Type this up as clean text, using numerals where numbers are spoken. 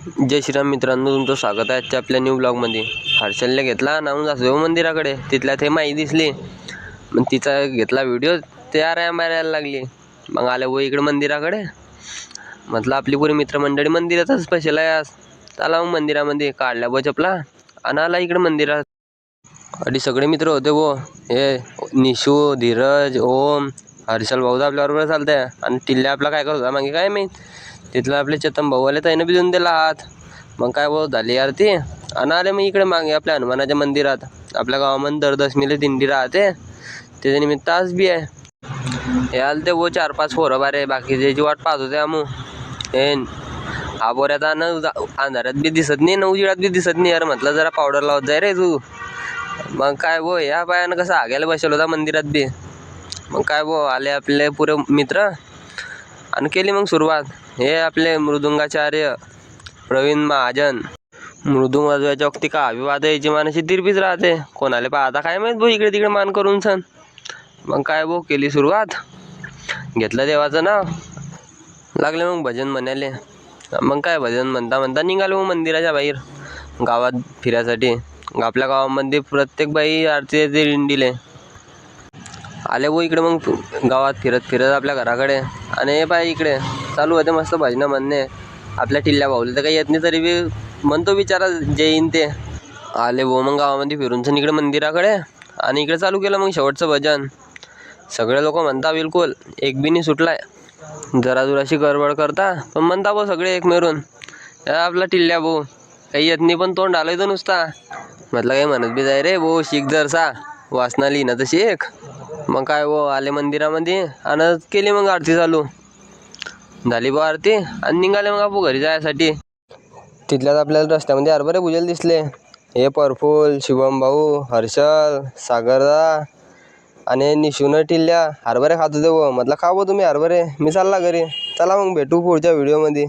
जय श्रीराम मित्रांनो, तुमचं स्वागत आहे आजच्या आपल्या न्यू ब्लॉगमध्ये. हर्षलने घेतला नाऊन जातो मंदिराकडे. तिथल्या ते माई दिसली, मग तिचा घेतला व्हिडिओ. ते आराम मारायला लागली. मग आले वो इकडे मंदिराकडे. म्हटलं आपली पुरी मित्रमंडळी मंदिरातच स्पेशल आहे आज. चला मग मंदिरामध्ये काढल्या बो चपला आणि आला इकडे मंदिरात. आणि सगळे मित्र होते वो. हे निशू, धीरज, ओम, हर्षल भाऊ तर आपल्याबरोबर चालते. आणि टिल्ल्या आपला काय करत होता मागे काय माहीत. तिथलं आपले चेतन भाऊ आले, त्याने बी देऊन दिला हात. मग काय भाऊ झाली यार ती. आणि आले मग इकडे मागे आपल्या हनुमानाच्या मंदिरात. आपल्या गावामध्ये दर दशमीला दिंडी राहते, त्याच्या निमित्त आज बी आहे. हे आले ते वो 4-5 पोरं बारे. बाकीची वाट पाहत होते आमू. हे हा बोऱ्याचा अंधारात बी दिसत नाही, उजेडात बी दिसत नाही यार. म्हटलं जरा पावडर लावत जाय रे तू. मग काय वो या बायानं कसं आग्याला बसवलं होता मंदिरात बी. मग काय वो आले आपले पुरे मित्र आणि केली मग सुरुवात. हे आपले मृदुंगाचार्य प्रवीण महाजन. मृदुंग वाजवायच्या वक्ती का हवी वाजायची मानाची तिरपीच राहते. कोणाला पाहता काय माहीत भाऊ इकडे तिकडे मान करून सण. मग काय भाऊ केली सुरुवात. घेतलं देवाचं नाव, लागले मग भजन म्हणाले. मग काय भजन म्हणता म्हणता निघालो मंदिराच्या बाहेर गावात फिरायसाठी. आपल्या गावामध्ये प्रत्येक बाई आरती येते दिंडीले. आले वो इकडे मग गावात फिरत फिरत आपल्या घराकडे. आणि हे पाय इकडे चालू होते मस्त भजनं म्हणणे. आपल्या टिल्ल्या भाऊले तर काही येत नाही, तरी बी म्हणतो बिचारा जे येईन ते. आले वो मग गावामध्ये फिरून सण इकडे मंदिराकडे. आणि इकडे चालू केलं मग शेवटचं भजन. सगळे लोक म्हणता बिलकुल एक बी नाही सुटलाय. जरा जुराशी गडबड करता पण म्हणता भाऊ सगळे एक मिळून. आपला टिल्ल्या भाऊ काही येत नाही पण तोंड आलोय तो नुसता. म्हटलं काही म्हणत बी जाय रे भाऊ, शिक जरसा वासना लिहिणं तर शिक. मग काय वो आले मंदिरामध्ये आणि केली मग आरती चालू. झाली बा आरती आणि निघाले मग आपू घरी जायसाठी. तिथल्याच आपल्याला रस्त्यामध्ये हरभरे भुजेल दिसले. हे परफुल, शिवम भाऊ, हर्षल, सागरदा आणि निशून टिल्ल्या हरभरे खात होते वो. म्हटलं खा भाऊ तुम्ही हरभरे, मी चालला घरी. चला मग भेटू पुढच्या व्हिडिओमध्ये.